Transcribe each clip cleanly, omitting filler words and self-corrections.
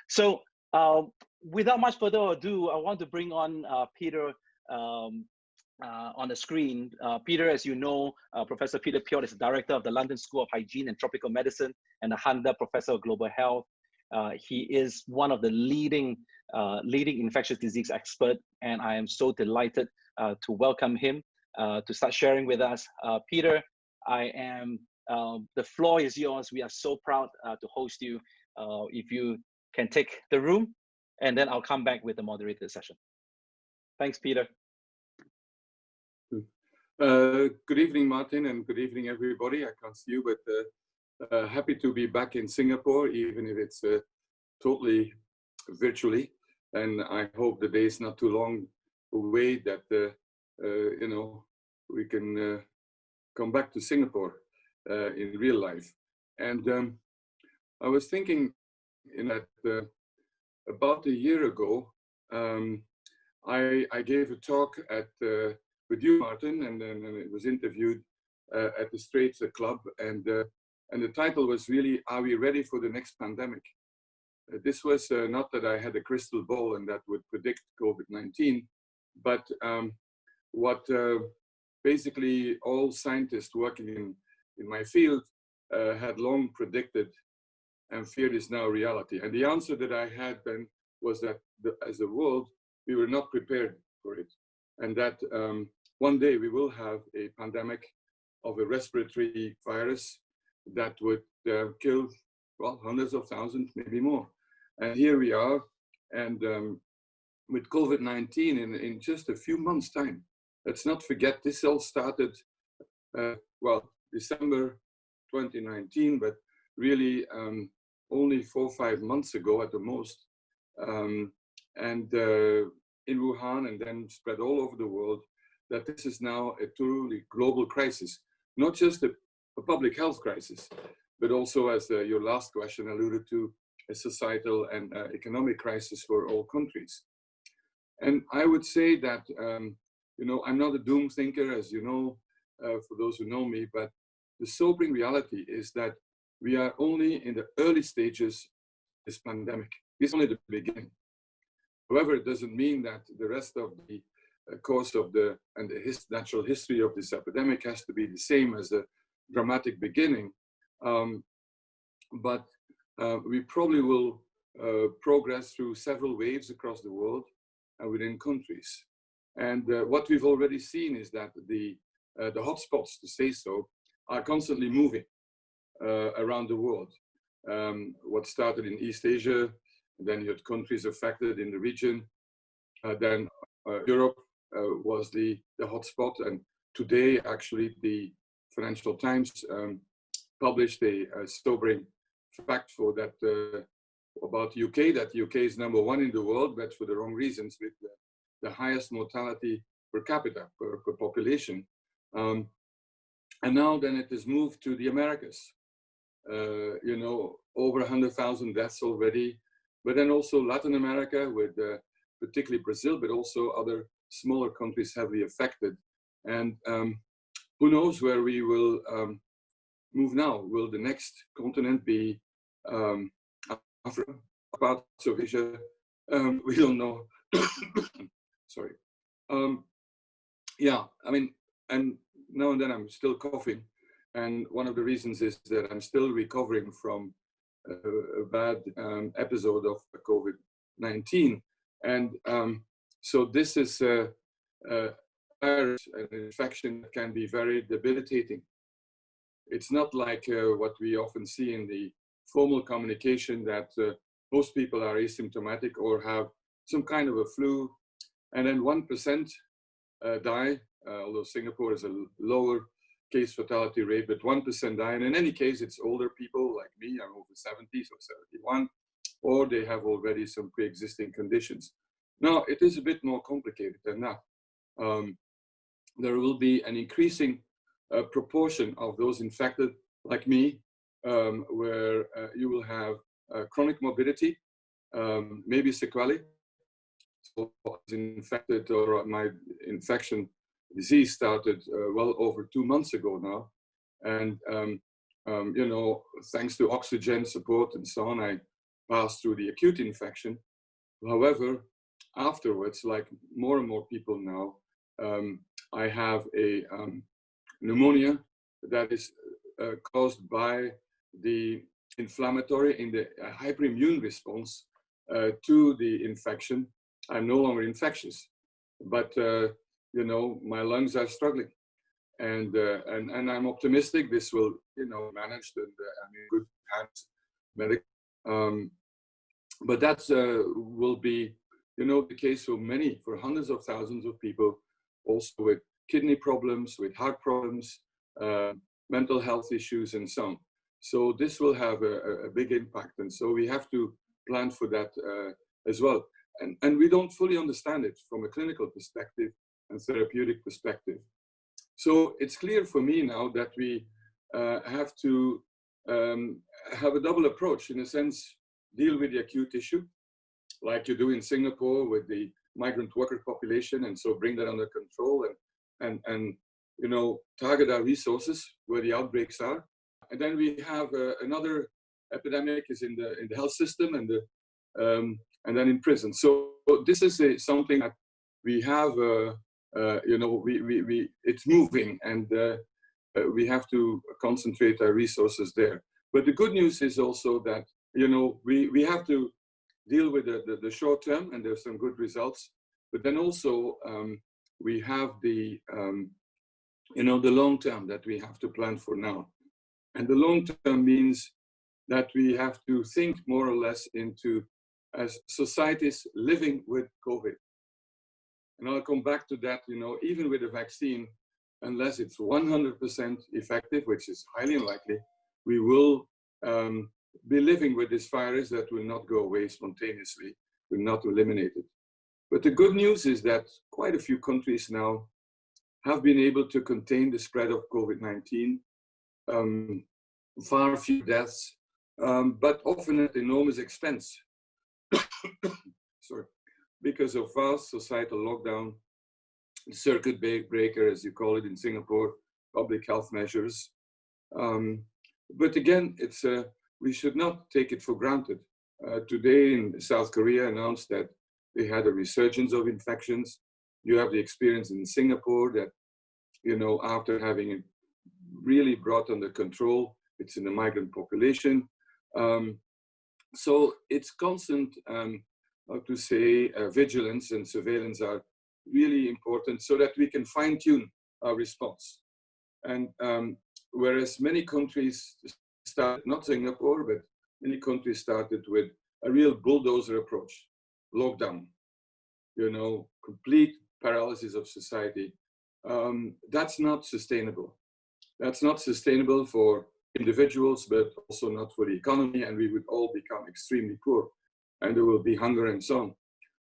So without much further ado, I want to bring on Peter on the screen. Peter, as you know, Professor Peter Piot is the director of the London School of Hygiene and Tropical Medicine and the Hunter Professor of Global Health. He is one of the leading infectious disease expert, and I am so delighted to welcome him to start sharing with us. Peter, the floor is yours. We are so proud to host you. If you can take the room, and then I'll come back with the moderator session. Thanks, Peter. Good evening, Martin, and good evening, everybody. I can't see you, but happy to be back in Singapore, even if it's totally virtually. And I hope the day is not too long away that you know, we can come back to Singapore in real life. And I was thinking that about a year ago, I gave a talk with you, Martin, and then it was interviewed at the Straits Club, and the title was really, "Are we ready for the next pandemic?" This was not that I had a crystal ball and that would predict COVID-19, but what basically all scientists working in my field had long predicted and feared is now reality. And the answer that I had then was that as a world, we were not prepared for it, and that one day we will have a pandemic of a respiratory virus that would kill, well, hundreds of thousands, maybe more. And here we are, and with COVID-19 in just a few months' time. Let's not forget, this all started, well, December 2019, but really only 4 or 5 months ago at the most. And in Wuhan, and then spread all over the world, that this is now a truly global crisis, not just a public health crisis, but also, as your last question alluded to, a societal and economic crisis for all countries. And I would say that, you know, I'm not a doom thinker, as you know, for those who know me, but the sobering reality is that we are only in the early stages of this pandemic. It's only the beginning. However, it doesn't mean that the rest of the course of the natural history of this epidemic has to be the same as the dramatic beginning. But we probably will progress through several waves across the world and within countries. And what we've already seen is that the hotspots, to say so, are constantly moving around the world. What started in East Asia, then you had countries affected in the region, then Europe was the hotspot, and today actually the Financial Times published a sobering fact for that about the UK, that the UK is #1 in the world, but for the wrong reasons, with the highest mortality per capita, per population. And now then it has moved to the Americas. You know, over 100,000 deaths already, but then also Latin America with particularly Brazil, but also other smaller countries heavily affected. And who knows where we will move now? Will the next continent be Africa, parts of Asia? We don't know. Sorry. Yeah, I mean, and now and then I'm still coughing. And one of the reasons is that I'm still recovering from a bad episode of COVID-19. And so this is a virus, an infection that can be very debilitating. It's not like what we often see in the formal communication that most people are asymptomatic or have some kind of a flu, and then 1% die, although Singapore is a lower case fatality rate, but 1% die. And in any case, it's older people like me, I'm over 70, so 71, or they have already some pre-existing conditions. Now, it is a bit more complicated than that. There will be an increasing proportion of those infected, like me, where you will have chronic morbidity, maybe sequelae. So I was infected, or my infection disease started well over 2 months ago now. And, you know, thanks to oxygen support and so on, pass through the acute infection. However, afterwards, like more and more people now, I have a pneumonia that is caused by the inflammatory in the hyperimmune response to the infection. I'm no longer infectious, but you know, my lungs are struggling, and I'm optimistic this will, you know, managed, and I'm in good hands, medical. But that will be, you know, the case for hundreds of thousands of people, also with kidney problems, with heart problems, mental health issues, and so on. So this will have a big impact, and so we have to plan for that as well. And we don't fully understand it from a clinical perspective and therapeutic perspective. So it's clear for me now that we have to have a double approach, in a sense, deal with the acute issue, like you do in Singapore with the migrant worker population, and so bring that under control and you know, target our resources where the outbreaks are. And then we have another epidemic is in the health system and then in prison. So this is something that we have, you know, it's moving, and we have to concentrate our resources there. But the good news is also that, you know, we have to deal with the short term, and there's some good results. But then also we have the, you know, the long term that we have to plan for now. And the long term means that we have to think more or less into as societies living with COVID. And I'll come back to that, you know, even with a vaccine, unless it's 100% effective, which is highly unlikely, we will be living with this virus that will not go away spontaneously, will not eliminate it. But the good news is that quite a few countries now have been able to contain the spread of COVID-19, far fewer deaths, but often at enormous expense. Sorry, because of vast societal lockdown, circuit breaker, as you call it in Singapore, public health measures. But again, it's we should not take it for granted. Today in South Korea announced that they had a resurgence of infections. You have the experience in Singapore that, you know, after having it really brought under control, it's in the migrant population. So it's constant, how to say, vigilance and surveillance are really important so that we can fine-tune our response. And whereas many countries started, not Singapore, but many countries started with a real bulldozer approach, lockdown, you know, complete paralysis of society. That's not sustainable. That's not sustainable for individuals, but also not for the economy, and we would all become extremely poor, and there will be hunger and so on.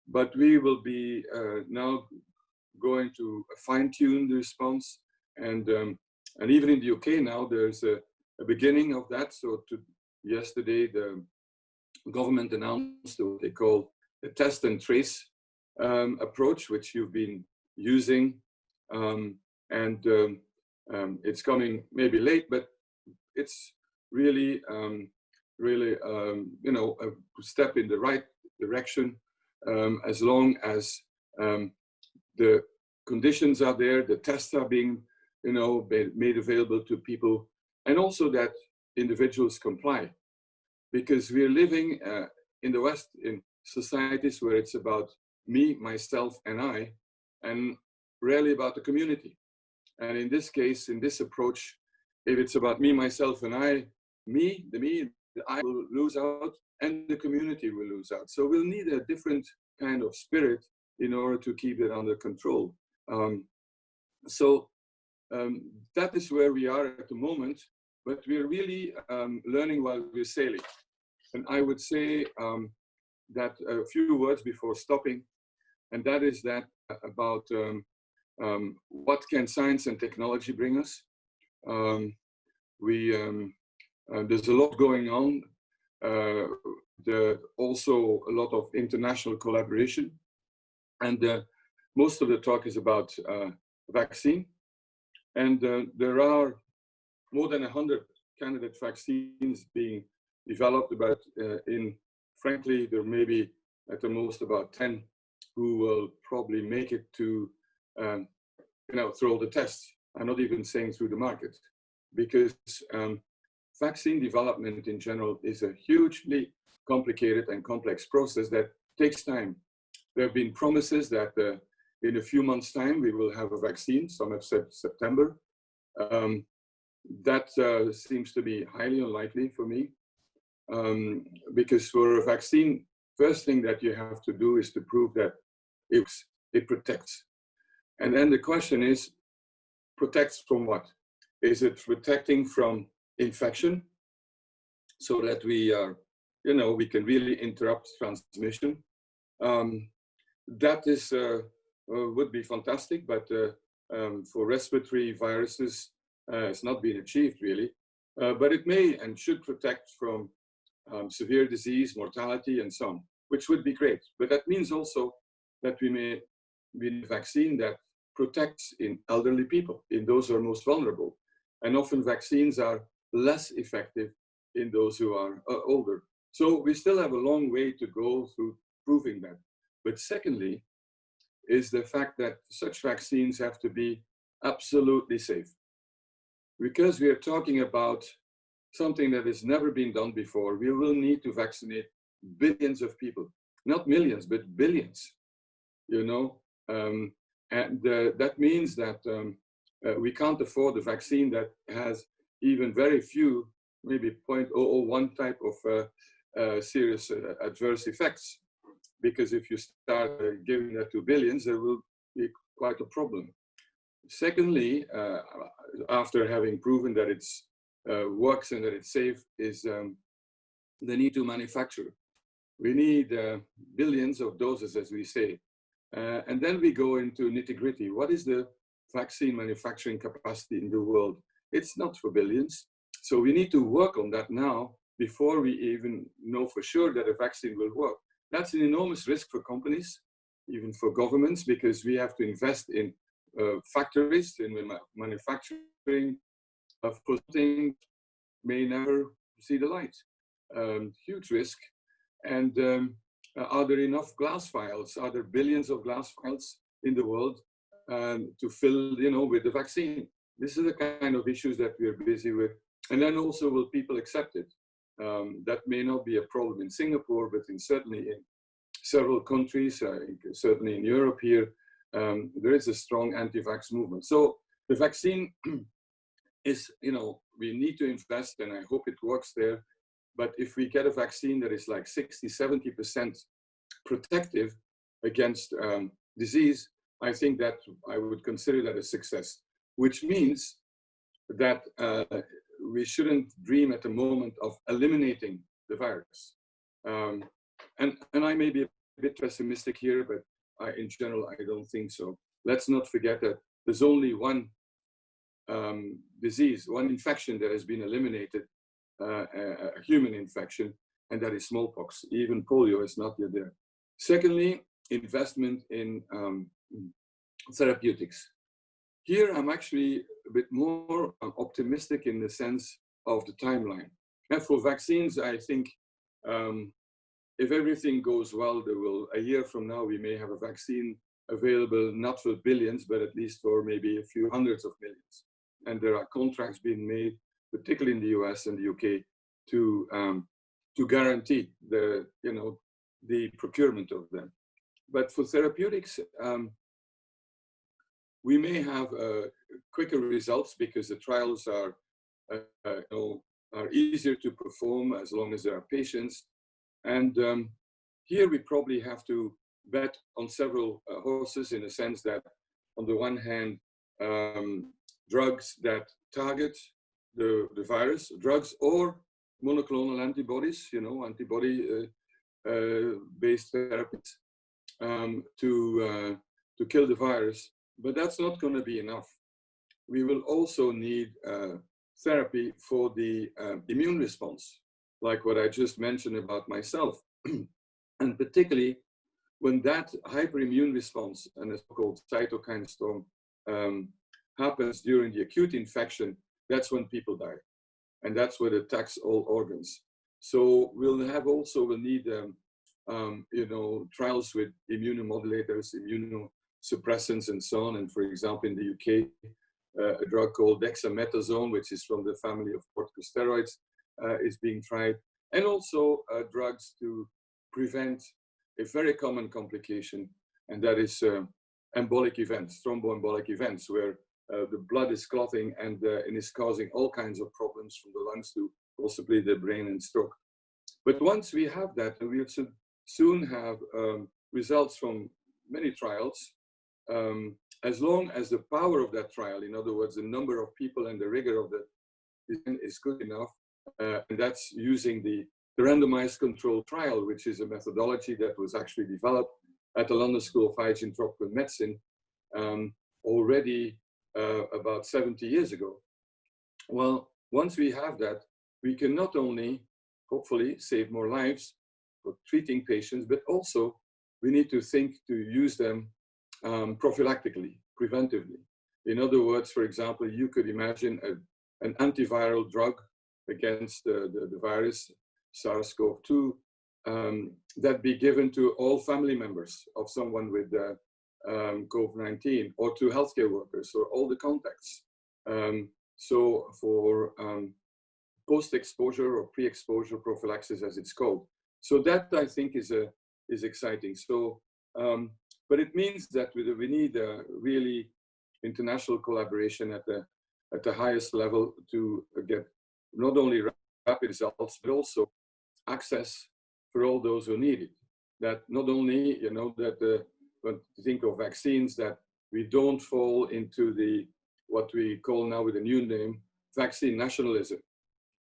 But we will be now going to fine-tune the response, and even in the UK now, there's a beginning of that. So yesterday, the government announced what they call the test and trace approach, which you've been using, and it's coming maybe late, but it's really, you know, a step in the right direction, as long as the conditions are there, the tests are being, you know, made available to people, and also that individuals comply. Because we're living in the West in societies where it's about me, myself, and I, and rarely about the community. And in this case, in this approach, if it's about me, myself, and I, the I will lose out, and the community will lose out. So we'll need a different kind of spirit in order to keep it under control. That is where we are at the moment, but we're really learning while we're sailing. And I would say that a few words before stopping, and that is that about what can science and technology bring us. There's a lot going on. Also a lot of international collaboration. And most of the talk is about vaccine. And there are more than 100 candidate vaccines being developed in frankly, there may be at the most about 10 who will probably make it to, through all the tests. I'm not even saying through the market, because vaccine development in general is a hugely complicated and complex process that takes time. There have been promises that in a few months' time we will have a vaccine. Some have said September. That seems to be highly unlikely for me, because for a vaccine, first thing that you have to do is to prove that it protects. And then the question is, protects from what? Is it protecting from infection so that we are, we can really interrupt transmission? That is would be fantastic, but for respiratory viruses, it's not been achieved really. But it may and should protect from severe disease, mortality, and so on, which would be great. But that means also that we may be a vaccine that protects in elderly people, in those who are most vulnerable. And often vaccines are less effective in those who are older. So we still have a long way to go through proving that. But secondly, is the fact that such vaccines have to be absolutely safe. Because we are talking about something that has never been done before, we will need to vaccinate billions of people. Not millions, but billions, and that means that we can't afford a vaccine that has even very few, maybe 0.001 type of serious adverse effects. Because if you start giving that to billions, there will be quite a problem. Secondly, after having proven that it works and that it's safe, is the need to manufacture. We need billions of doses, as we say. And then we go into nitty-gritty. What is the vaccine manufacturing capacity in the world? It's not for billions. So we need to work on that now before we even know for sure that a vaccine will work. That's an enormous risk for companies, even for governments, because we have to invest in factories, in manufacturing of things may never see the light. Huge risk. And are there enough glass vials? Are there billions of glass vials in the world to fill, with the vaccine? This is the kind of issues that we're busy with. And then also, will people accept it? That may not be a problem in Singapore, but certainly in several countries, certainly in Europe here, there is a strong anti-vax movement. So the vaccine is, we need to invest, and I hope it works there. But if we get a vaccine that is like 60, 70% protective against disease, I think that I would consider that a success, which means that we shouldn't dream at the moment of eliminating the virus. And I may be a bit pessimistic here, but in general, I don't think so. Let's not forget that there's only one disease, one infection that has been eliminated, a human infection, and that is smallpox. Even polio is not yet there. Secondly, investment in therapeutics. Here, I'm actually a bit more optimistic in the sense of the timeline. And for vaccines, I think if everything goes well, a year from now, we may have a vaccine available, not for billions, but at least for maybe a few hundreds of millions. And there are contracts being made, particularly in the US and the UK, to guarantee the procurement of them. But for therapeutics, we may have quicker results because the trials are easier to perform as long as there are patients. And here we probably have to bet on several horses, in the sense that, on the one hand, drugs that target the virus, drugs or monoclonal antibodies, antibody-based therapies to kill the virus. But that's not going to be enough. We will also need therapy for the immune response, like what I just mentioned about myself. And particularly when that hyperimmune response and a so-called cytokine storm happens during the acute infection, that's when people die. And that's what attacks all organs. So we'll need trials with immunomodulators, immunosuppressants, and so on. And for example, in the UK, a drug called dexamethasone, which is from the family of corticosteroids, is being tried, and also drugs to prevent a very common complication, and that is embolic events, thromboembolic events, where the blood is clotting and is causing all kinds of problems from the lungs to possibly the brain and stroke. But once we have that, we will soon have results from many trials. As long as the power of that trial, in other words, the number of people and the rigor of the is good enough, and that's using the randomized control trial, which is a methodology that was actually developed at the London School of Hygiene and Tropical Medicine already about 70 years ago. Well, once we have that, we can not only hopefully save more lives for treating patients, but also we need to think to use them prophylactically, preventively. In other words, for example, you could imagine an antiviral drug against the virus, SARS-CoV-2, that be given to all family members of someone with COVID-19, or to healthcare workers, or all the contacts. So for post-exposure or pre-exposure prophylaxis, as it's called. So that, I think, is exciting. So, but it means that we need really international collaboration at the highest level to get not only rapid results, but also access for all those who need it. That not only, that when you think of vaccines, that we don't fall into what we call now with a new name, vaccine nationalism.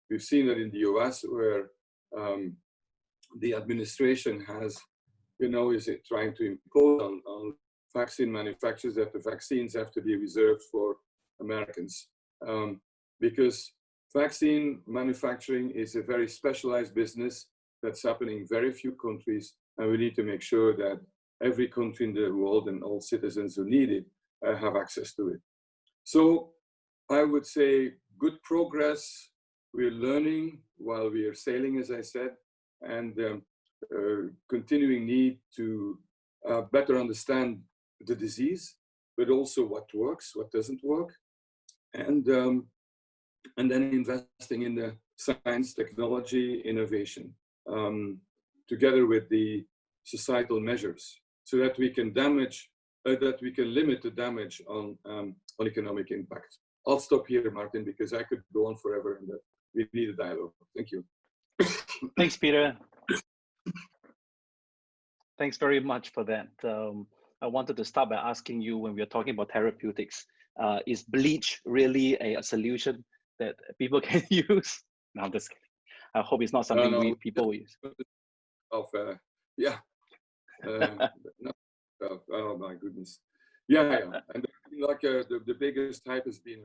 We've seen that in the US, where the administration has, is trying to impose on vaccine manufacturers that the vaccines have to be reserved for Americans. Because vaccine manufacturing is a very specialized business that's happening in very few countries, and we need to make sure that every country in the world and all citizens who need it have access to it. So I would say good progress. We're learning while we are sailing, as I said, and continuing need to better understand the disease, but also what works, what doesn't work, and then investing in the science, technology, innovation, together with the societal measures, so that we can limit the damage on economic impact. I'll stop here, Martin, because I could go on forever, and we need a dialogue. Thank you. Thanks, Peter. Thanks very much for that. I wanted to start by asking you, when we are talking about therapeutics, is bleach really a solution that people can use? No, I'm just kidding. I hope it's not something people will use. Yeah. Oh my goodness. Yeah. And like the biggest hype has been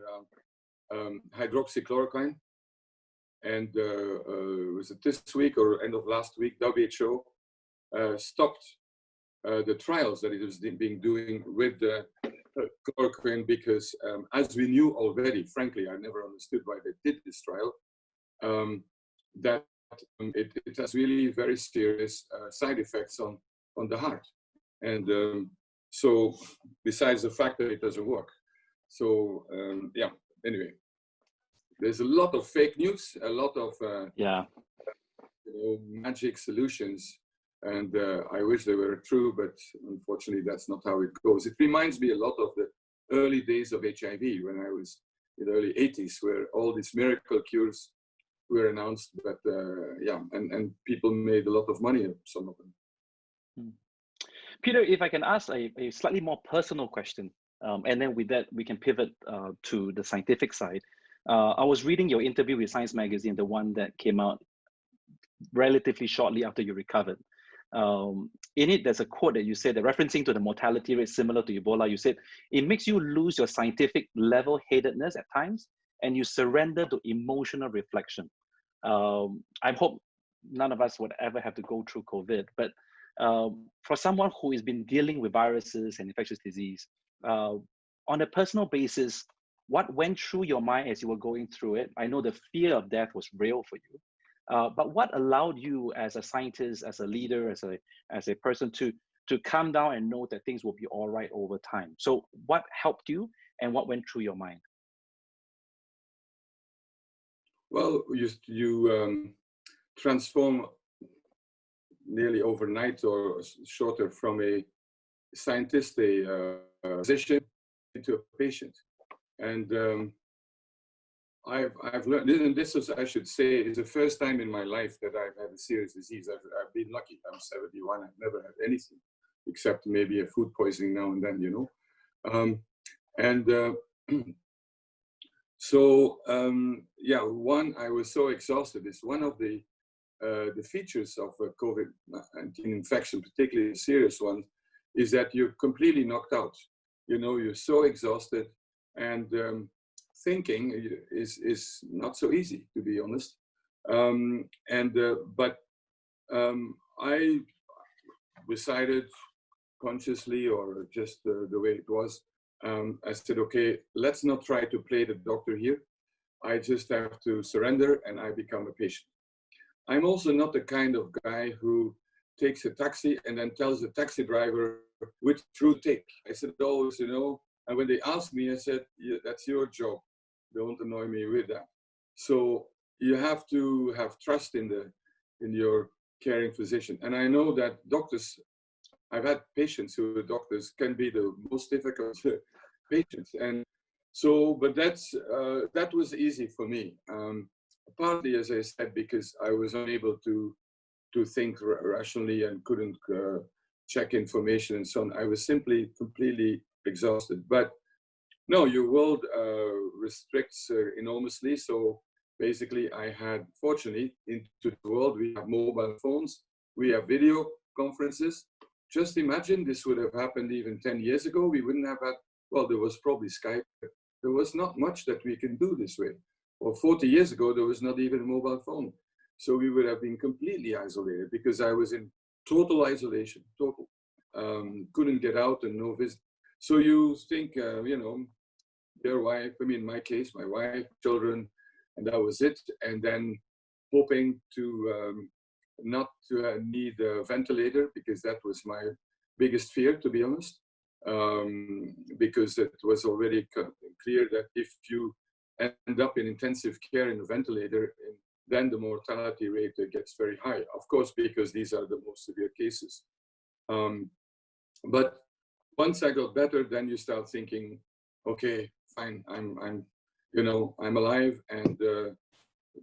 around hydroxychloroquine. And was it this week or end of last week, WHO stopped the trials that it was being doing with the chloroquine, because as we knew already, frankly, I never understood why they did this trial, that it has really very serious side effects on the heart. And so besides the fact that it doesn't work. So yeah, anyway, there's a lot of fake news, a lot of magic solutions, and I wish they were true, but unfortunately that's not how it goes. It reminds me a lot of the early days of HIV, when I was in the early 80s, where all these miracle cures were announced, but and people made a lot of money, some of them. Peter, if I can ask a slightly more personal question, and then with that we can pivot to the scientific side. I was reading your interview with Science Magazine, the one that came out relatively shortly after you recovered. In it, there's a quote that you said, that referencing to the mortality rate similar to Ebola, you said, it makes you lose your scientific level-headedness at times, and you surrender to emotional reflection. I hope none of us would ever have to go through COVID, but for someone who has been dealing with viruses and infectious disease, on a personal basis, what went through your mind as you were going through it? I know the fear of death was real for you. But what allowed you as a scientist, as a leader, as a person to calm down and know that things will be all right over time? So what helped you and what went through your mind? Well, you transform nearly overnight or shorter from a scientist, a physician, into a patient. And I've learned, and this is, I should say, is the first time in my life that I've had a serious disease. I've been lucky. I'm 71. I've never had anything except maybe a food poisoning now and then, you know. Yeah, one, I was so exhausted. It's one of the features of COVID-19 infection, particularly a serious one, is that you're completely knocked out. You know, you're so exhausted, and thinking is not so easy, to be honest. I decided consciously, or just the way it was, I said, okay, let's not try to play the doctor here. I just have to surrender and I become a patient. I'm also not the kind of guy who takes a taxi and then tells the taxi driver which route to take. I said, always, you know, and when they asked me, I said, yeah, that's your job. Don't annoy me with that. So you have to have trust in your caring physician. And I know that doctors, I've had patients who are doctors, can be the most difficult patients. And so, but that was easy for me. Partly, as I said, because I was unable to think rationally and couldn't check information and so on. I was simply completely exhausted. But no, your world restricts enormously. So basically, I had, fortunately, into the world, we have mobile phones, we have video conferences. Just imagine this would have happened even 10 years ago. We wouldn't have had, well, there was probably Skype. There was not much that we can do this way. Or 40 years ago, there was not even a mobile phone. So we would have been completely isolated because I was in total isolation, total. Couldn't get out and no visit. So you think, you know, your wife, I mean, in my case, my wife, children, and that was it. And then hoping to not to need a ventilator, because that was my biggest fear, to be honest, because it was already clear that if you end up in intensive care in a ventilator, then the mortality rate gets very high, of course, because these are the most severe cases. But once I got better, then you start thinking, okay, fine, I'm you know, I'm alive, and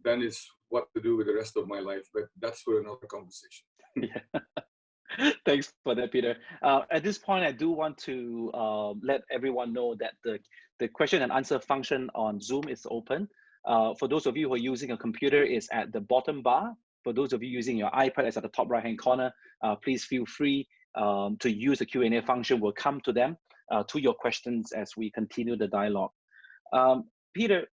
then it's what to do with the rest of my life. But that's for another conversation. Yeah. Thanks for that, Peter. At this point, I do want to let everyone know that the question and answer function on Zoom is open. For those of you who are using a computer, it's at the bottom bar. For those of you using your iPad, it's at the top right-hand corner. Please feel free to use the Q&A function. We'll come to them, to your questions as we continue the dialogue. Peter,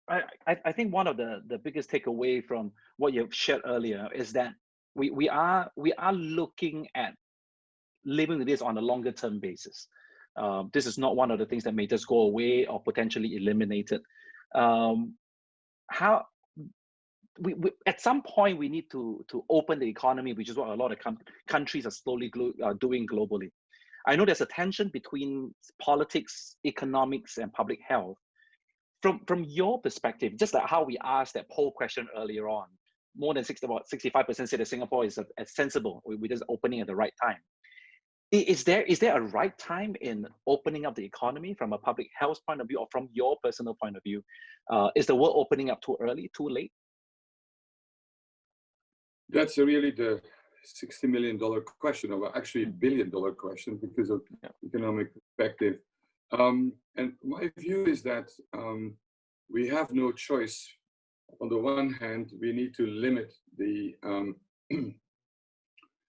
I think one of the biggest takeaway from what you've shared earlier is that we are looking at living with this on a longer term basis. This is not one of the things that may just go away or potentially eliminated. How we at some point we need to open the economy, which is what a lot of countries are slowly doing globally. I know there's a tension between politics, economics, and public health. From your perspective, just like how we asked that poll question earlier on, more than 65% say that Singapore is sensible. We're just opening at the right time. Is there a right time in opening up the economy from a public health point of view, or from your personal point of view? Is the world opening up too early, too late? That's really the $60 million question, or actually $1 billion question, because of economic perspective. And my view is that we have no choice. On the one hand, we need to limit the, you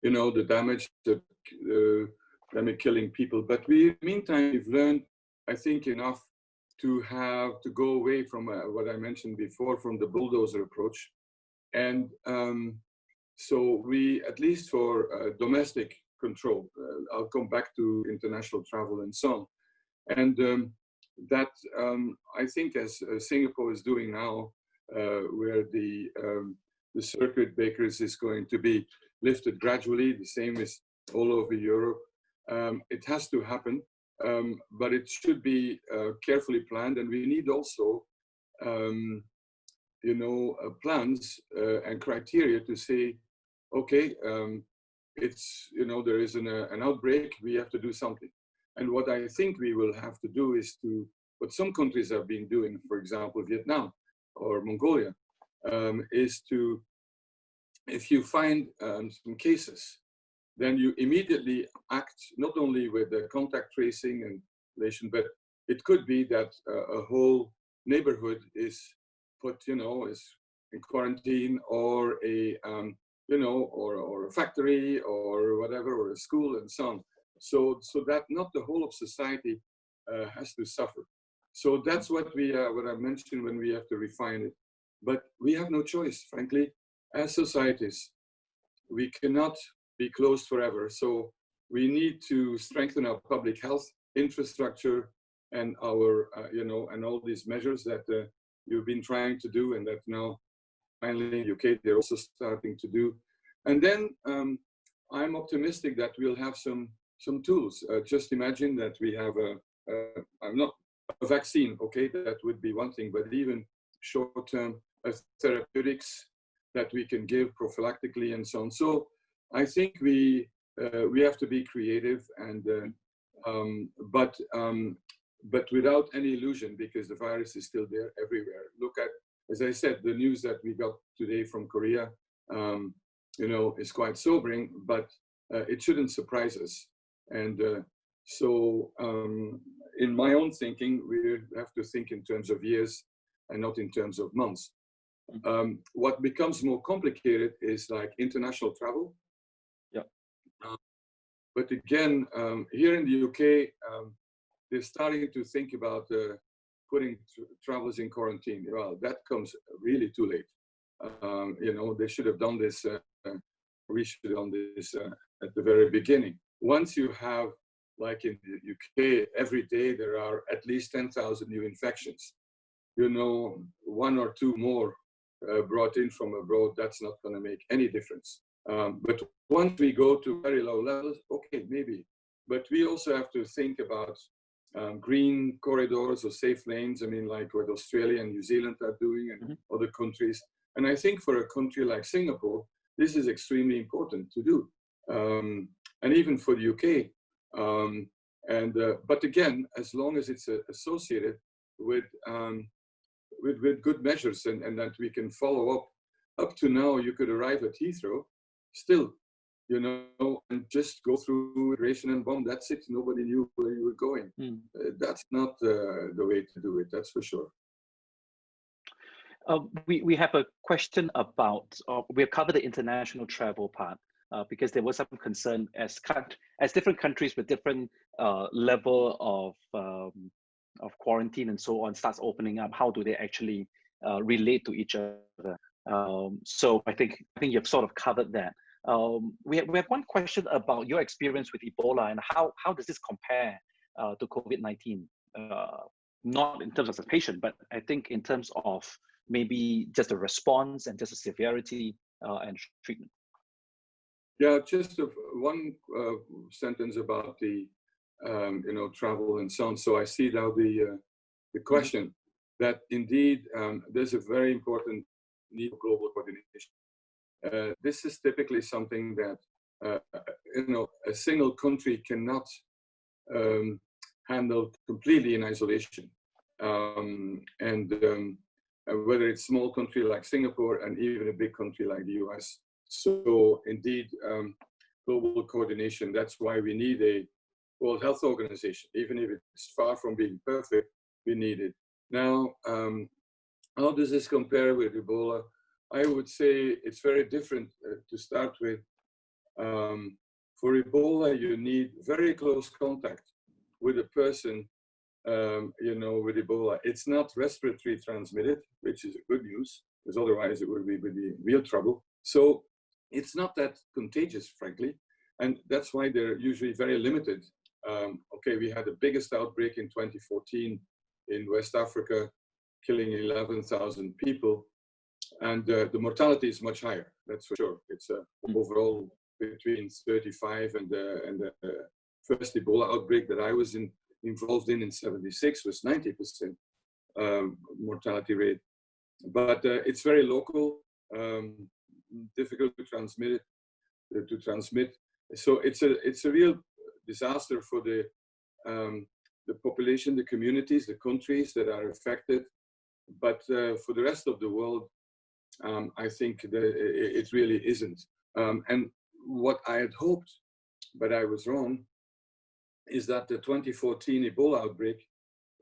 know, the damage, the killing people. But meantime, we've learned, I think, enough to go away from what I mentioned before, from the bulldozer approach. And so we, at least for domestic control, I'll come back to international travel and so on. And that I think, as Singapore is doing now, where the circuit breakers is going to be lifted gradually. The same is all over Europe. It has to happen, but it should be carefully planned, and we need also, plans and criteria to say, okay, it's, there is an outbreak, we have to do something. And what I think we will have to do is what some countries have been doing, for example, Vietnam or Mongolia, is to, if you find some cases, then you immediately act not only with the contact tracing and relation, but it could be that a whole neighborhood is put, is in quarantine, or or a factory or whatever, or a school and so on. So that not the whole of society has to suffer. So that's what I mentioned when we have to refine it. But we have no choice, frankly, as societies. We cannot be closed forever. So we need to strengthen our public health infrastructure and our, and all these measures that you've been trying to do, and that now finally in the UK they're also starting to do. And then I'm optimistic that we'll have some tools. Just imagine that we have a vaccine, okay, that would be one thing, but even short-term therapeutics that we can give prophylactically and so on. So I think we have to be creative, and but without any illusion, because the virus is still there everywhere. Look at, as I said, the news that we got today from Korea, is quite sobering, but it shouldn't surprise us. And so in my own thinking, we have to think in terms of years and not in terms of months. What becomes more complicated is like international travel. Yeah. But again, here in the UK, they're starting to think about putting travelers in quarantine. Well, that comes really too late. They should have done this, we should have done this at the very beginning. Once you have, like in the UK, every day there are at least 10,000 new infections. One or two more brought in from abroad, that's not going to make any difference. But once we go to very low levels, okay, maybe. But we also have to think about green corridors or safe lanes. I mean, like what Australia and New Zealand are doing, and other countries. And I think for a country like Singapore, this is extremely important to do. And even for the UK. But again, as long as it's associated with good measures, and that we can follow up. Up to now, you could arrive at Heathrow, still, and just go through immigration and bomb. That's it. Nobody knew where you were going. That's not the way to do it. That's for sure. We have a question about, we've covered the international travel part, because there was some concern as different countries with different level of quarantine and so on starts opening up, how do they actually relate to each other? So I think you've sort of covered that. We have one question about your experience with Ebola, and how does this compare to COVID-19? Not in terms of the patient, but I think in terms of maybe just the response and just the severity and treatment. Yeah, just one sentence about the travel and so on. So I see now the question that indeed there's a very important need for global coordination. This is typically something that a single country cannot handle completely in isolation, and whether it's a small country like Singapore and even a big country like the US. So indeed, global coordination, that's why we need a World Health Organization. Even if it's far from being perfect, we need it. Now, how does this compare with Ebola? I would say it's very different to start with. For Ebola, you need very close contact with a person, with Ebola. It's not respiratory transmitted, which is good news, because otherwise it would be real trouble. So it's not that contagious, frankly, and that's why they're usually very limited. Okay, we had the biggest outbreak in 2014 in West Africa, killing 11,000 people. And the mortality is much higher, that's for sure. It's overall between 35 and the first Ebola outbreak that I was involved in 76 was 90% mortality rate. But it's very local, difficult to transmit. So it's a real disaster for the population, the communities, the countries that are affected. But for the rest of the world, I think that it really isn't. And what I had hoped, but I was wrong, is that the 2014 Ebola outbreak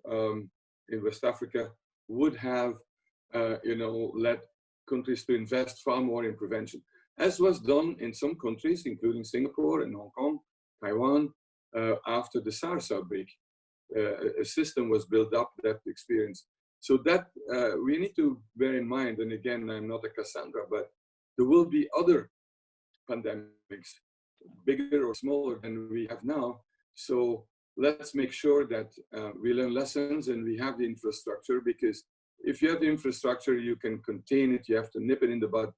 in West Africa would have, led countries to invest far more in prevention, as was done in some countries, including Singapore and Hong Kong, Taiwan, after the SARS outbreak. A system was built up that experience. So that we need to bear in mind, and again, I'm not a Cassandra, but there will be other pandemics, bigger or smaller than we have now. So let's make sure that we learn lessons and we have the infrastructure, because if you have the infrastructure, you can contain it, you have to nip it in the bud.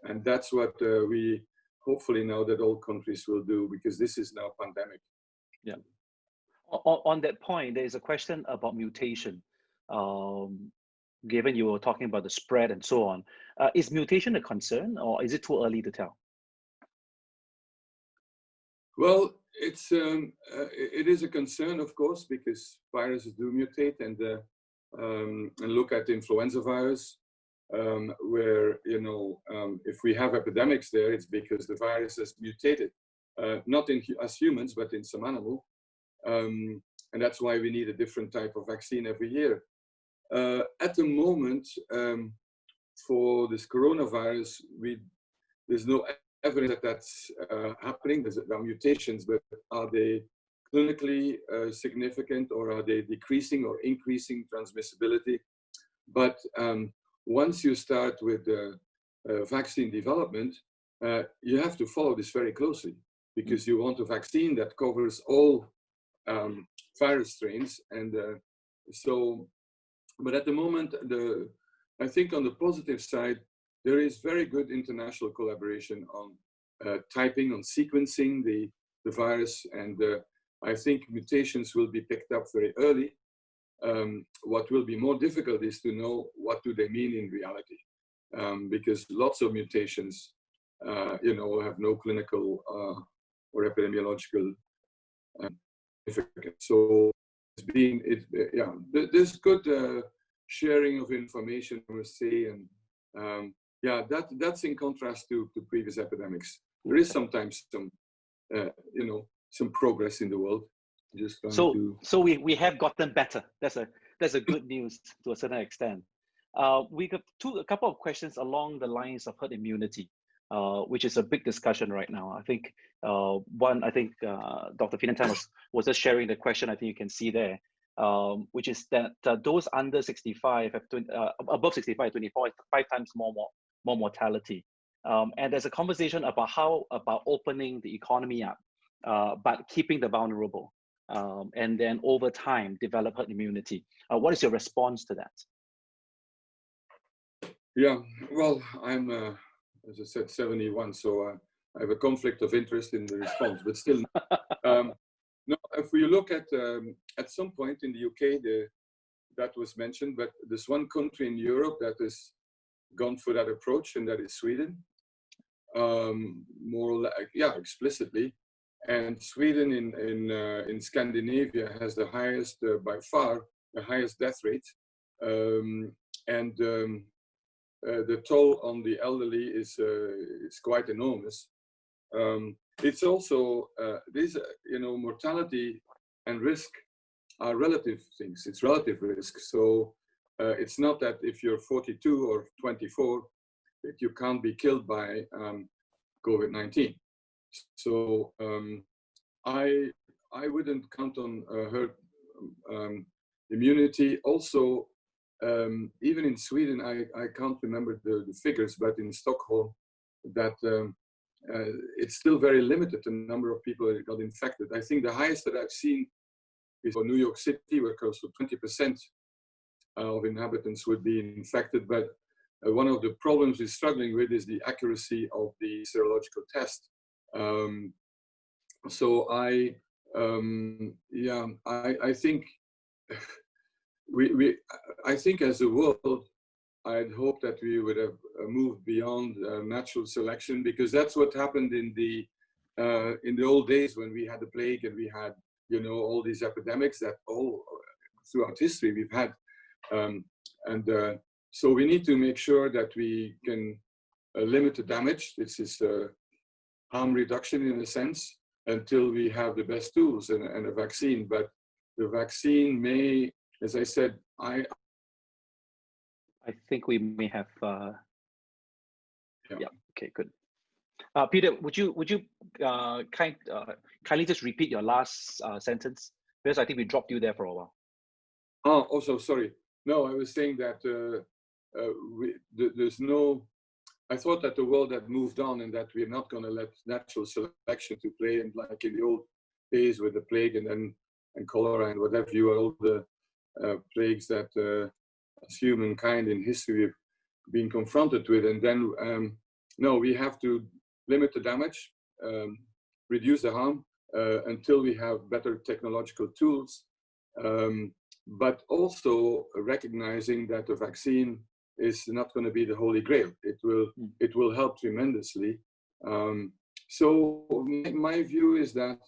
And that's what we hopefully know that all countries will do, because this is now pandemic. Yeah. On that point, there is a question about mutation. Given you were talking about the spread and so on, is mutation a concern, or is it too early to tell? Well, it is a concern, of course, because viruses do mutate, and look at the influenza virus, where if we have epidemics there, it's because the virus has mutated, not as humans, but in some animal. And that's why we need a different type of vaccine every year. At the moment, for this coronavirus, there's no evidence that that's happening. There are mutations, but are they clinically significant, or are they decreasing or increasing transmissibility? But once you start with vaccine development, you have to follow this very closely, because you want a vaccine that covers all virus strains. And but at the moment, I think on the positive side, there is very good international collaboration on typing, on sequencing the virus, and I think mutations will be picked up very early. What will be more difficult is to know what do they mean in reality, because lots of mutations, have no clinical or epidemiological significance. So there's good sharing of information, I must say, and that's in contrast to previous epidemics. There is sometimes some progress in the world. Just so we have gotten better. That's a good news to a certain extent. We got a couple of questions along the lines of herd immunity, which is a big discussion right now. I think Dr. Finenthal was just sharing the question. I think you can see there, which is that those under 65 have above 65, 24, 5 times more mortality. And there's a conversation about opening the economy up, but keeping the vulnerable, and then over time develop herd immunity. What is your response to that? Yeah, well, I'm, as I said, 71, so I have a conflict of interest in the response, but still, no. If we look at some point in the UK, that was mentioned, but there's one country in Europe that has gone for that approach, and that is Sweden. More like, explicitly. And Sweden in Scandinavia has the highest, by far, the highest death rate. And the toll on the elderly is quite enormous. It's also, mortality and risk are relative things. It's relative risk. So it's not that if you're 42 or 24, that you can't be killed by COVID-19. So I wouldn't count on herd immunity. Also, even in Sweden, I can't remember the figures, but in Stockholm, that it's still very limited, the number of people that got infected. I think the highest that I've seen is for New York City, where close to 20% of inhabitants would be infected. But one of the problems we're struggling with is the accuracy of the serological test. So I think I think as a world, I'd hope that we would have moved beyond natural selection, because that's what happened in the old days when we had the plague and we had, you know, all these epidemics that all throughout history we've had. So we need to make sure that we can limit the damage. This is harm reduction in a sense, until we have the best tools and a vaccine. But the vaccine may, as I said, I think we may have. Yeah. Okay. Good. Peter, would you kindly just repeat your last sentence, because I think we dropped you there for a while. Oh, also sorry. No, I was saying that there's no. I thought that the world had moved on and that we're not going to let natural selection to play, and like in the old days with the plague and cholera and whatever, you all the plagues that as humankind in history have been confronted with. And then no, we have to limit the damage, reduce the harm until we have better technological tools, but also recognizing that the vaccine is not going to be the holy grail. It will help tremendously. So my view is that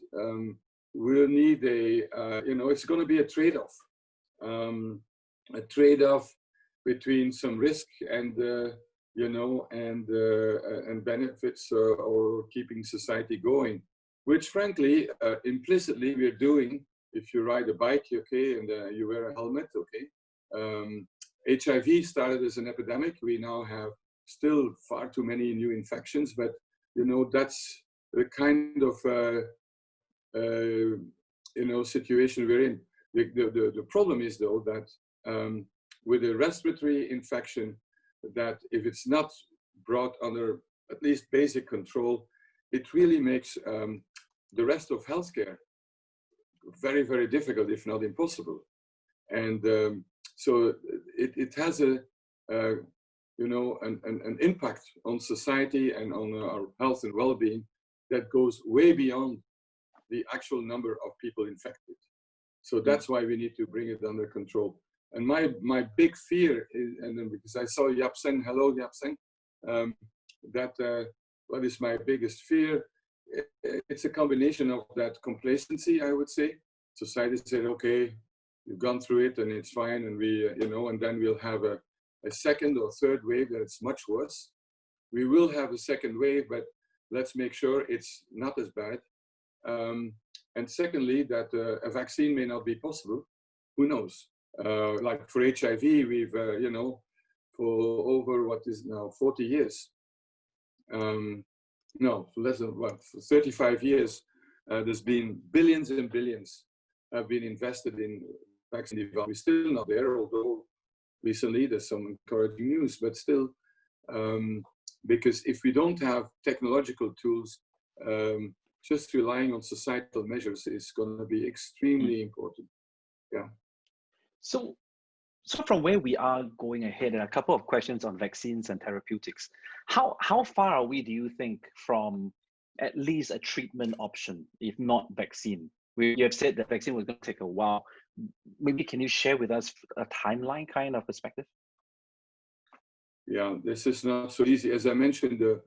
we'll need it's going to be a trade-off between some risk and and benefits or keeping society going, which frankly implicitly we're doing. If you ride a bike, okay, and you wear a helmet, okay. HIV started as an epidemic. We now have still far too many new infections, but you know, that's the kind of situation we're in. The problem is though that with a respiratory infection, that if it's not brought under at least basic control, it really makes the rest of healthcare very, very difficult, if not impossible. And so it has an impact on society and on our health and well-being that goes way beyond the actual number of people infected. So that's why we need to bring it under control. And my big fear is, and then because I saw Yapseng, hello Yapseng, what is my biggest fear? It's a combination of that complacency, I would say. Society said, okay, you've gone through it and it's fine, and we, and then we'll have a second or third wave that's much worse. We will have a second wave, but let's make sure it's not as bad. And secondly, that a vaccine may not be possible. Who knows? Like for HIV, we've, for over what is now 40 years. No, for less than what, for 35 years, there's been billions and billions have been invested in vaccine development. We're still not there, although recently there's some encouraging news, but still, because if we don't have technological tools, just relying on societal measures is going to be extremely important. Yeah. So from where we are going ahead, and a couple of questions on vaccines and therapeutics. How far are we, do you think, from at least a treatment option, if not vaccine? You have said that vaccine was going to take a while. Maybe can you share with us a timeline kind of perspective? Yeah, this is not so easy. As I mentioned, the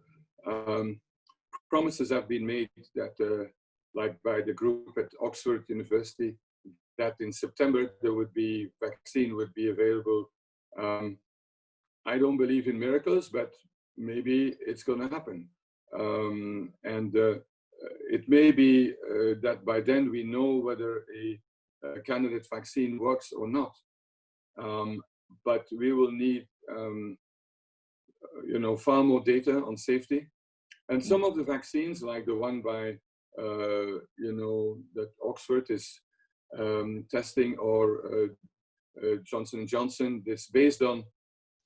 promises have been made that, like by the group at Oxford University, that in September there would be vaccine would be available. I don't believe in miracles, but maybe it's going to happen. It may be that by then we know whether a candidate vaccine works or not. But we will need, far more data on safety. And some of the vaccines, like the one by, that Oxford is testing, or Johnson & Johnson, that's based on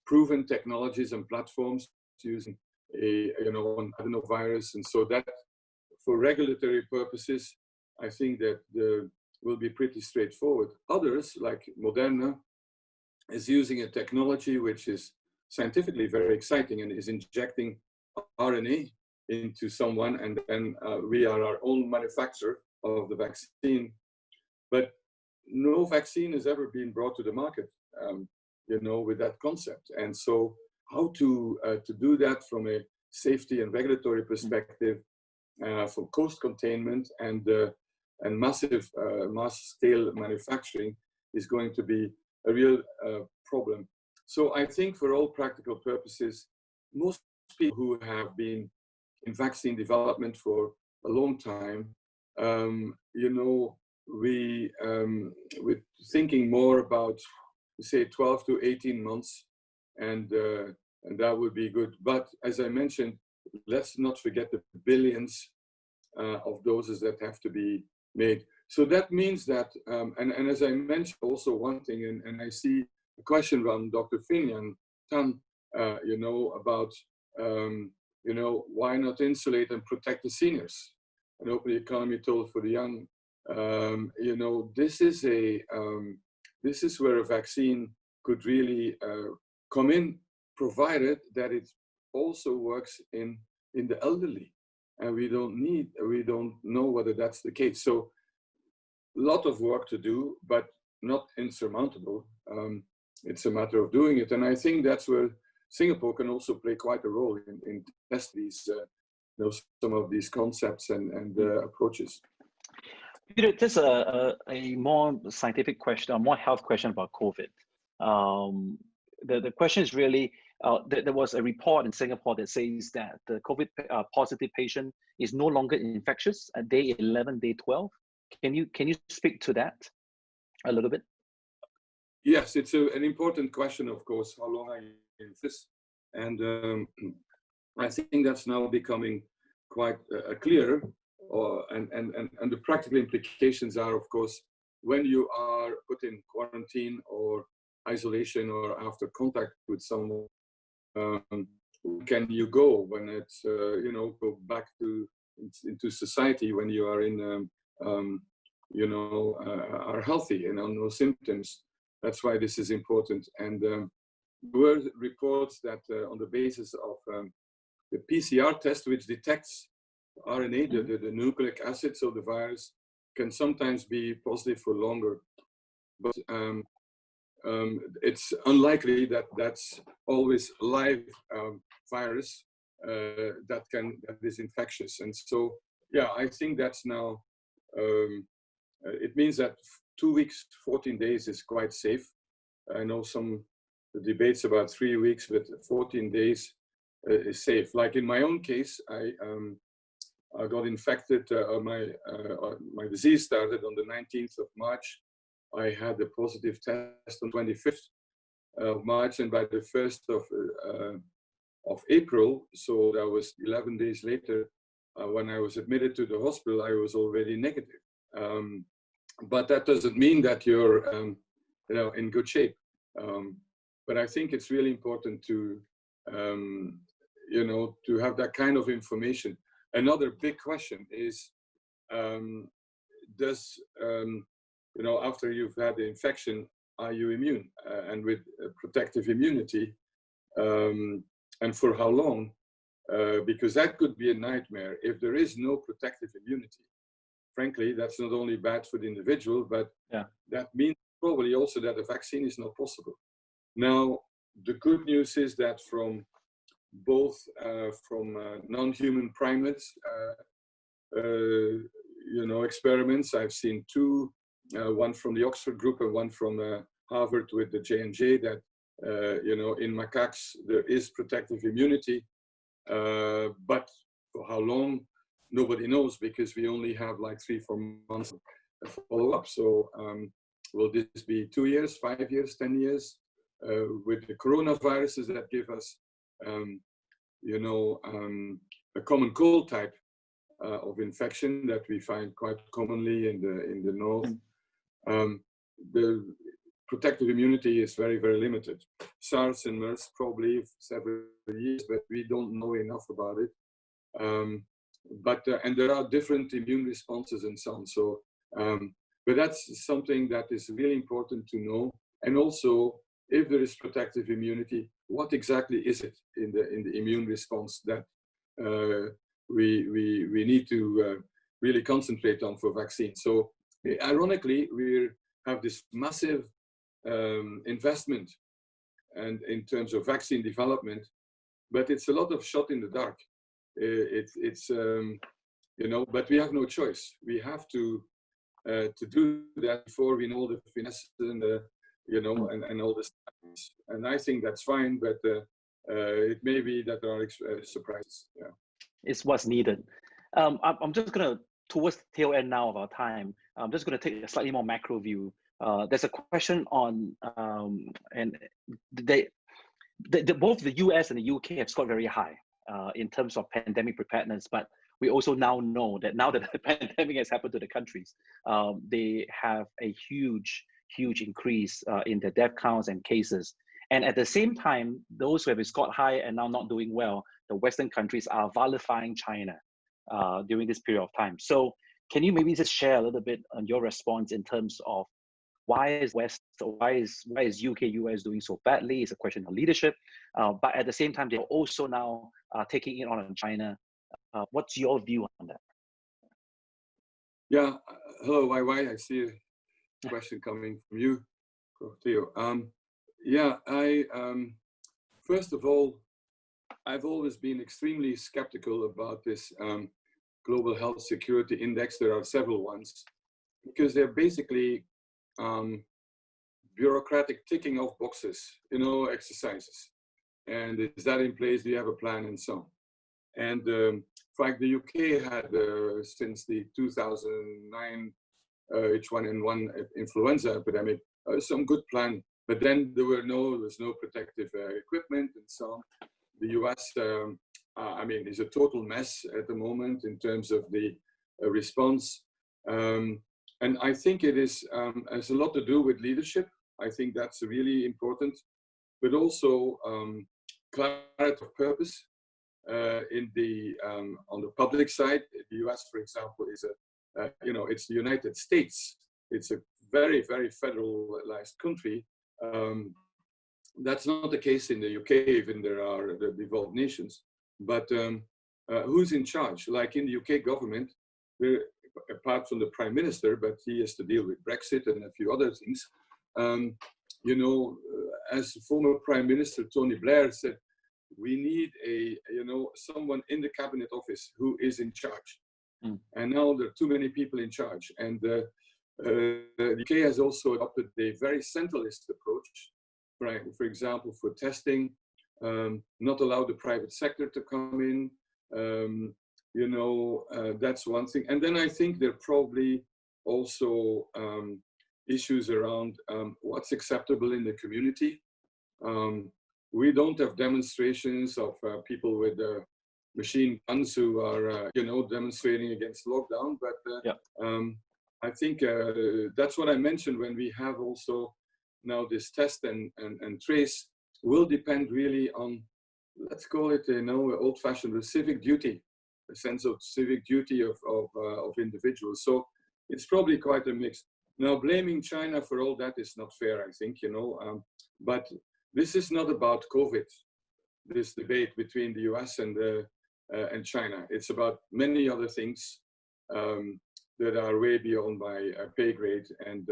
proven technologies and platforms using an adenovirus. And so that, for regulatory purposes, I think that will be pretty straightforward. Others, like Moderna, is using a technology which is scientifically very exciting and is injecting RNA into someone, and then we are our own manufacturer of the vaccine. But no vaccine has ever been brought to the market, you know, with that concept. And so how to do that from a safety and regulatory perspective, for cost containment and massive mass-scale manufacturing is going to be a real problem. So I think for all practical purposes, most people who have been in vaccine development for a long time, you know, we're thinking more about, say, 12 to 18 months, and that would be good. But as I mentioned, let's not forget the billions of doses that have to be made. So that means that, and as I mentioned also one thing, and I see a question from Dr. Finyan Tan, you know, about, you know, why not insulate and protect the seniors? An open economy tool for the young. You know, this is where a vaccine could really come in, provided that it also works in the elderly, and we don't know whether that's the case. So a lot of work to do, but not insurmountable. It's a matter of doing it, and I think that's where Singapore can also play quite a role in test these, you know, some of these concepts and approaches. Peter, just a more scientific question, a more health question about COVID. The question is really, there was a report in Singapore that says that the COVID positive patient is no longer infectious at day 11, day 12. Can you speak to that a little bit? Yes, it's an important question, of course. How long are you in this? And I think that's now becoming quite clear. And the practical implications are, of course, when you are put in quarantine or isolation or after contact with someone, can you go when it's, you know, go back into society when you are in, you know, are healthy and have no symptoms. That's why this is important. And there were reports that on the basis of the PCR test, which detects RNA, the nucleic acids of the virus, can sometimes be positive for longer. But it's unlikely that that's always a live virus that is infectious. And so, yeah, I think that's now, it means that 2 weeks, 14 days is quite safe. I know some debates about 3 weeks, but 14 days is safe. Like in my own case, I got infected, my disease started on the 19th of March. I had a positive test on 25th of March, and by the 1st of April, so that was 11 days later, when I was admitted to the hospital, I was already negative. But that doesn't mean that you're you know, in good shape. But I think it's really important to you know, to have that kind of information. Another big question is, does you know, after you've had the infection, are you immune? And with protective immunity, and for how long? Because that could be a nightmare. If there is no protective immunity, frankly, that's not only bad for the individual, but that means probably also that a vaccine is not possible. Now, the good news is that from both non-human primates, you know, experiments, I've seen two, one from the Oxford group and one from Harvard with the J&J, that you know, in macaques there is protective immunity, but for how long, nobody knows, because we only have like 3-4 months of follow-up. So will this be 2 years, 5 years, 10 years? With the coronaviruses that give us, you know, a common cold type of infection that we find quite commonly in the north, the protective immunity is very, very limited. SARS and MERS probably several years, but we don't know enough about it. And there are different immune responses and so on. So, but that's something that is really important to know. And also, if there is protective immunity, what exactly is it in the immune response that we need to really concentrate on for vaccines. So ironically, we have this massive investment and in terms of vaccine development, but it's a lot of shot in the dark. It's you know, but we have no choice. We have to do that before we know the finesse and the, you know, and all this. And I think that's fine, but it may be that there are surprises. Yeah, it's what's needed. I'm just gonna, towards the tail end now of our time, I'm just gonna take a slightly more macro view. There's a question on, and both the US and the UK have scored very high in terms of pandemic preparedness, but we also now know that now that the pandemic has happened to the countries, they have a huge increase in the death counts and cases. And at the same time, those who have scored high and now not doing well, the Western countries are vilifying China during this period of time. So can you maybe just share a little bit on your response in terms of why is UK, US doing so badly? It's a question of leadership, but at the same time, they're also now taking it on China. What's your view on that? Yeah, hello, YY. I see a question coming from you, Theo. Yeah, first of all, I've always been extremely skeptical about this Global Health Security Index. There are several ones, because they're basically bureaucratic ticking off boxes, you know, exercises. And is that in place? Do you have a plan? And so on. And in fact, the UK had, since the 2009 H1N1 influenza epidemic, some good plan. But then there was no protective equipment and so on. The US, I mean, is a total mess at the moment in terms of the response. And I think it has a lot to do with leadership. I think that's really important, but also clarity of purpose in the on the public side. The US, for example, is you know, it's the United States. It's a very, very federalized country. That's not the case in the UK, even there are the devolved nations. But who's in charge? Like in the UK government, apart from the Prime Minister, but he has to deal with Brexit and a few other things. You know, as former Prime Minister Tony Blair said, we need someone in the cabinet office who is in charge. And now there are too many people in charge. And the UK has also adopted a very centralist approach. For example, for testing, not allow the private sector to come in. You know, that's one thing. And then I think there are probably also issues around what's acceptable in the community. We don't have demonstrations of people with machine guns who are, you know, demonstrating against lockdown. But I think that's what I mentioned when we have also now this test and trace will depend really on, let's call it, you know, old-fashioned civic duty, a sense of civic duty of individuals. So it's probably quite a mix. Now, blaming China for all that is not fair, I think, you know, but this is not about COVID, this debate between the US and China. It's about many other things that are way beyond my pay grade. And,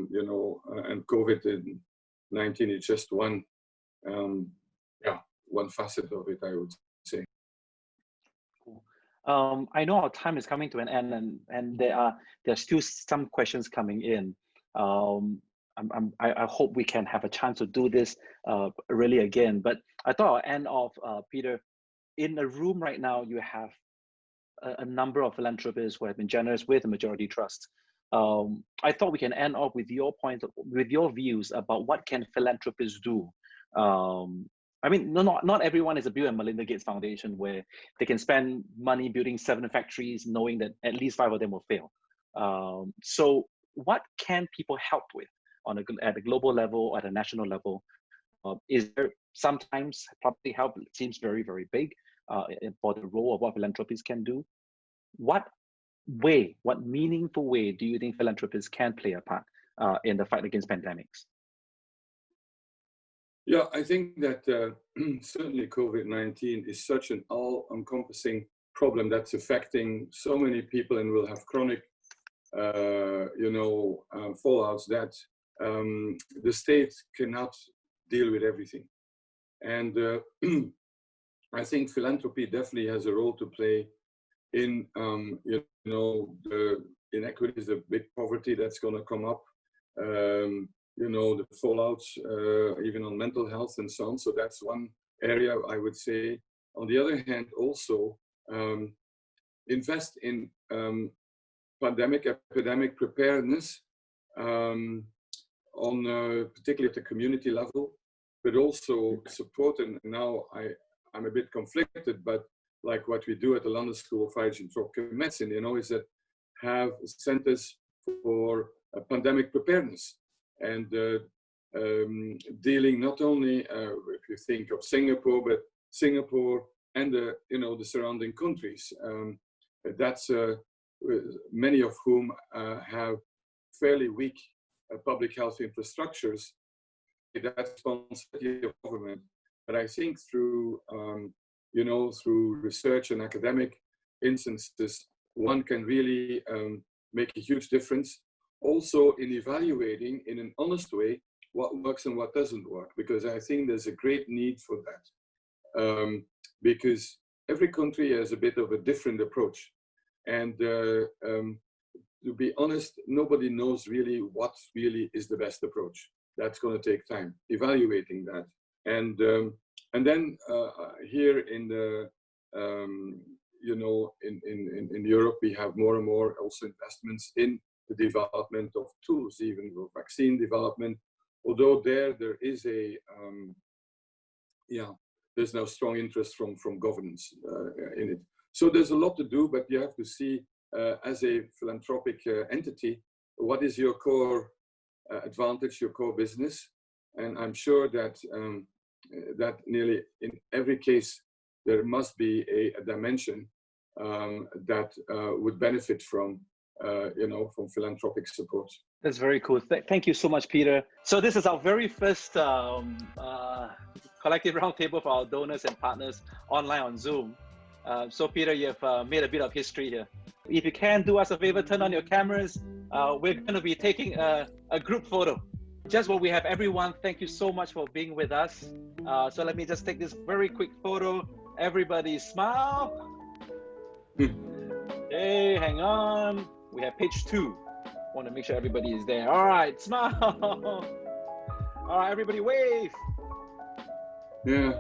you know, and COVID-19 is just one facet of it, I would say. I know our time is coming to an end, and there are still some questions coming in. I hope we can have a chance to do this really again. But I thought I'll end off, Peter. In the room right now, you have a number of philanthropists who have been generous with the Majority Trust. I thought we can end off with your views about what can philanthropists do. I mean, not everyone is a Bill and Melinda Gates Foundation where they can spend money building 7 factories knowing that at least 5 of them will fail. So what can people help with at a global level or at a national level? Is there sometimes public help seems very, very big for the role of what philanthropists can do? What meaningful way do you think philanthropists can play a part in the fight against pandemics? Yeah, I think that certainly COVID-19 is such an all-encompassing problem that's affecting so many people and will have chronic, fallouts that the state cannot deal with everything. And I think philanthropy definitely has a role to play in, the inequities, the big poverty that's going to come up. The fallouts, even on mental health and so on. So that's one area I would say. On the other hand, also invest in epidemic preparedness, particularly at the community level, but also support. And now I'm a bit conflicted, but like what we do at the London School of Hygiene and Tropical Medicine, is that have centers for pandemic preparedness. And dealing not only, if you think of Singapore, but Singapore and the surrounding countries. That's many of whom have fairly weak public health infrastructures. That's responsibility of government. But I think through research and academic instances, one can really make a huge difference. Also in evaluating in an honest way what works and what doesn't work, because I think there's a great need for that. Because every country has a bit of a different approach. And to be honest, nobody knows really what really is the best approach. That's going to take time, evaluating that. And then here in the, in Europe, we have more and more also investments in the development of tools, even for vaccine development. Although there is a, there's now strong interest from governments in it. So there's a lot to do, but you have to see as a philanthropic entity, what is your core advantage, your core business? And I'm sure that that nearly in every case, there must be a dimension that would benefit from philanthropic support. That's very cool. Thank you so much, Peter. So this is our very first collective roundtable for our donors and partners online on Zoom. So Peter, you've made a bit of history here. If you can do us a favor, turn on your cameras. We're going to be taking a group photo. Just while we have everyone, thank you so much for being with us. So let me just take this very quick photo. Everybody smile. Hey, hang on. We have page 2. Want to make sure everybody is there. All right, smile. All right, everybody wave. Yeah.